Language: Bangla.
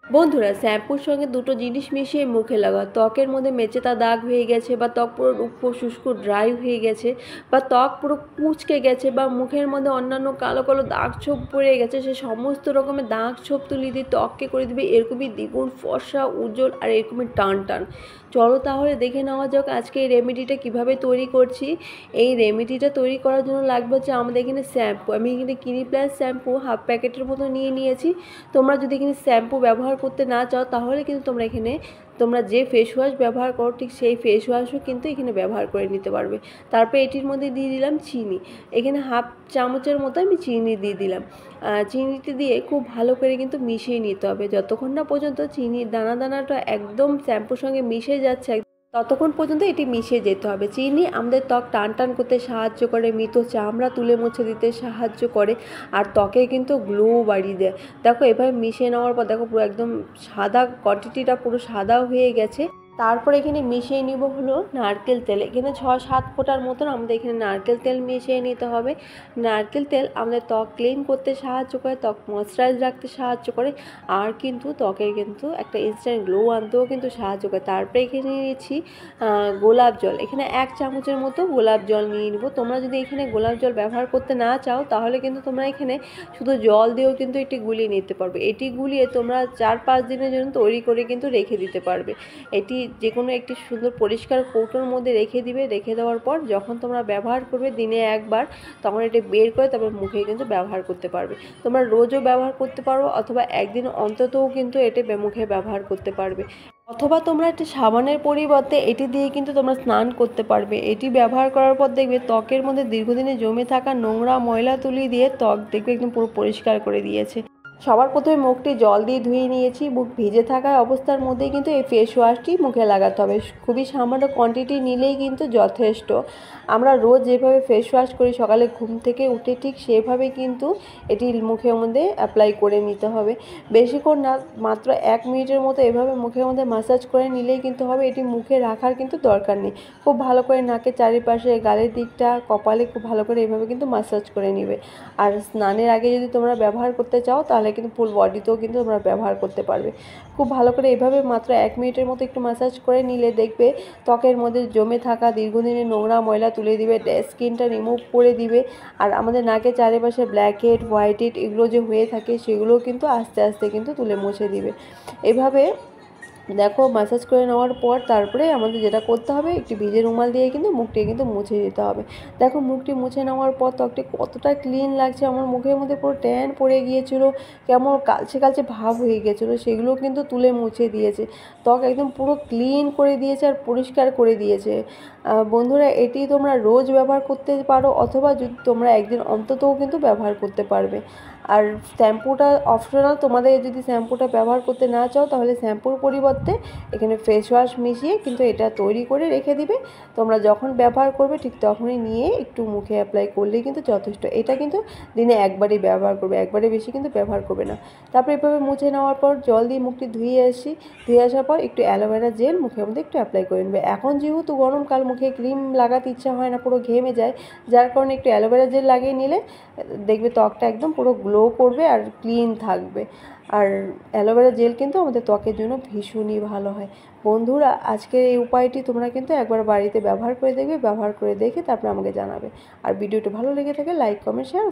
বন্ধুরা, শ্যাম্পুর সঙ্গে দুটো জিনিস মিশিয়ে মুখে লাগাও। ত্বকের মধ্যে মেচেদা দাগ হয়ে গেছে, বা ত্বক পুরো রুক্ষ শুষ্ক ড্রাই হয়ে গেছে, বা ত্বক পুরো কুঁচকে গেছে, বা মুখের মধ্যে অন্যান্য কালো কালো দাগ ছোপ পড়ে গেছে, সে সমস্ত রকমের দাগ ছোপ তুলিয়ে দিয়ে ত্বককে করে দেবে এরকমই দ্বিগুণ ফর্সা, উজ্জ্বল আর এরকমই টান টান। চলো তাহলে দেখে নেওয়া যাক আজকে এই রেমেডিটা কীভাবে তৈরি করছি। এই রেমেডিটা তৈরি করার জন্য লাগবে হচ্ছে আমাদের এখানে শ্যাম্পু। আমি এখানে ক্লিনিক প্লাস শ্যাম্পু হাফ প্যাকেটের মতো নিয়ে নিয়েছি। তোমরা যদি এখানে শ্যাম্পু ব্যবহার করতে না চাও তাহলে কিন্তু তোমরা যে ফেস ওয়াশ ব্যবহার করো ঠিক সেই ফেস ওয়াশও কিন্তু এখানে ব্যবহার করে নিতে পারবে। তারপরে এটির মধ্যে দিয়ে দিলাম চিনি। এখানে হাফ চামচের মতো আমি চিনি দিয়ে দিলাম। চিনিটি দিয়ে খুব ভালো করে কিন্তু মিশিয়ে নিতে হবে। যতক্ষণ না পর্যন্ত চিনির দানা দানাটা একদম শ্যাম্পুর সঙ্গে মিশে যাচ্ছে ততক্ষণ পর্যন্ত এটি মিশিয়ে যেতে হবে। চিনি আমাদের ত্বক টান টান করতে সাহায্য করে, মৃত চামড়া তুলে মুছে দিতে সাহায্য করে, আর ত্বকে কিন্তু গ্লো বাড়িয়ে দেয়। দেখো এভাবে মিশিয়ে নেওয়ার পর দেখো পুরো একদম সাদা, কোয়ান্টিটিটা পুরো সাদা হয়ে গেছে। তারপর এখানে মিশিয়ে নিব হলো নারকেল তেল। এখানে 6-7 ফোঁটার মতন আমাদের এখানে নারকেল তেল মিশিয়ে নিতে হবে। নারকেল তেল আমাদের ত্বক ক্লিন করতে সাহায্য করে, ত্বক ময়েশ্চারাইজ রাখতে সাহায্য করে, আর কিন্তু ত্বকের কিন্তু একটা ইনস্ট্যান্ট গ্লো আনতেও কিন্তু সাহায্য করে। তারপরে এখানে নিয়েছি গোলাপ জল। এখানে 1 চামচের মতো গোলাপ জল নিয়ে নিব। তোমরা যদি এখানে গোলাপ জল ব্যবহার করতে না চাও তাহলে কিন্তু তোমরা এখানে শুধু জল দিয়েও কিন্তু এটি গুলিয়ে নিতে পারবে। এটি গুলিয়ে তোমরা 4-5 দিনের জন্য তৈরি করে কিন্তু রেখে দিতে পারবে। এটি যে কোনো একটি সুন্দর পরিষ্কার কৌটোর মধ্যে রেখে দিবে। রেখে দেওয়ার পর যখন তোমরা ব্যবহার করবে দিনে একবার, তখন এটি বের করে তারপর মুখে কিন্তু ব্যবহার করতে পারবে। তোমরা রোজও ব্যবহার করতে পারো, অথবা একদিন অন্ততও কিন্তু এটি মুখে ব্যবহার করতে পারবে। অথবা তোমরা একটি সাবানের পরিবর্তে এটি দিয়ে কিন্তু তোমরা স্নান করতে পারবে। এটি ব্যবহার করার পর দেখবে ত্বকের মধ্যে দীর্ঘদিনে জমে থাকা নোংরা ময়লা তুলি দিয়ে ত্বক দেখবে একদম পুরো পরিষ্কার করে দিয়েছে। সবার প্রথমে মুখটি জল দিয়ে ধুয়ে নিয়েছি। মুখ ভিজে থাকা অবস্থার মধ্যেই কিন্তু এই ফেস ওয়াশটি মুখে লাগাতে হবে। খুবই সামান্য কোয়ান্টিটি নিলেই কিন্তু যথেষ্ট। আমরা রোজ যেভাবে ফেস ওয়াশ করি সকালে ঘুম থেকে উঠে ঠিক সেভাবে কিন্তু এটি মুখের মধ্যে অ্যাপ্লাই করে নিতে হবে। বেশিক্ষণ না, মাত্র 1 মিনিটের মতো এভাবে মুখের মধ্যে ম্যাসাজ করে নিলেই কিন্তু হবে। এটি মুখে রাখার কিন্তু দরকার নেই। খুব ভালো করে নাকের চারিপাশে, গালের দিকটা, কপালে খুব ভালো করে এভাবে কিন্তু ম্যাসাজ করে নিবে। আর স্নানের আগে যদি তোমরা ব্যবহার করতে চাও তাহলে কিন্তু ফুল বডিতেও কিন্তু তোমরা ব্যবহার করতে পারবে। খুব ভালো করে এভাবে মাত্র 1 মিনিটের মতো একটু ম্যাসাজ করে নিলে দেখবে ত্বকের মধ্যে জমে থাকা দীর্ঘদিনের নোংরা ময়লা তুলে দিবে, ডেড স্কিনটা রিমুভ করে দিবে। আর আমাদের নাকের চারিপাশে ব্ল্যাক হেড, হোয়াইট হেড এগুলো যে হয়ে থাকে সেগুলোও কিন্তু আস্তে আস্তে কিন্তু তুলে মুছে দিবে। এভাবে দেখো ম্যাসাজ করে নেওয়ার পর তারপরে আমাদের যেটা করতে হবে, একটি ভিজে রুমাল দিয়ে কিন্তু মুখটি কিন্তু মুছে দিতে হবে। দেখো মুখটি মুছে নেওয়ার পর ত্বকটি কতটা ক্লিন লাগছে। আমার মুখের মধ্যে পুরো ট্যান পড়ে গিয়েছিলো, কেমন কালচে কালচে ভাব হয়ে গিয়েছিলো, সেগুলো কিন্তু তুলে মুছে দিয়েছে। ত্বক একদম পুরো ক্লিন করে দিয়েছে আর পরিষ্কার করে দিয়েছে। বন্ধুরা, এটি তোমরা রোজ ব্যবহার করতে পারো, অথবা যদি তোমরা একদিন অন্ততও কিন্তু ব্যবহার করতে পারবে। আর শ্যাম্পুটা অপশনাল। তোমাদের যদি শ্যাম্পুটা ব্যবহার করতে না চাও তাহলে শ্যাম্পুর পরিবর্তে এখানে ফেস ওয়াশ মিশিয়ে কিন্তু এটা তৈরি করে রেখে দিবে। তোমরা যখন ব্যবহার করবে ঠিক তখনই নিয়ে একটু মুখে অ্যাপ্লাই করলেই কিন্তু যথেষ্ট। এটা কিন্তু দিনে একবারই ব্যবহার করবে, একবারে বেশি কিন্তু ব্যবহার করবে না। তারপর এভাবে মুছে নেওয়ার পর জল দিয়ে মুখটি ধুয়ে আসার পর একটু অ্যালোভেরা জেল মুখের মধ্যে একটু অ্যাপ্লাই করে নেবে। এখন যেহেতু গরমকাল, মুখে ক্রিম লাগাতে ইচ্ছা হয় না, পুরো ঘেমে যায়, যার কারণে একটু অ্যালোভেরা জেল লাগিয়ে নিলে দেখবে ত্বকটা একদম পুরো গ্লো করবে আর ক্লিন থাকবে। আর অ্যালোভেরা জেল কিন্তু আমাদের ত্বকের জন্য ভীষণই ভালো হয়। বন্ধুরা, আজকের এই উপায়টি তোমরা কিন্তু একবার বাড়িতে ব্যবহার করে দেখবে। ব্যবহার করে দেখে তারপরে আমাকে জানাবে। আর ভিডিওটি ভালো লেগে থাকে লাইক, কমেন্ট, শেয়ার।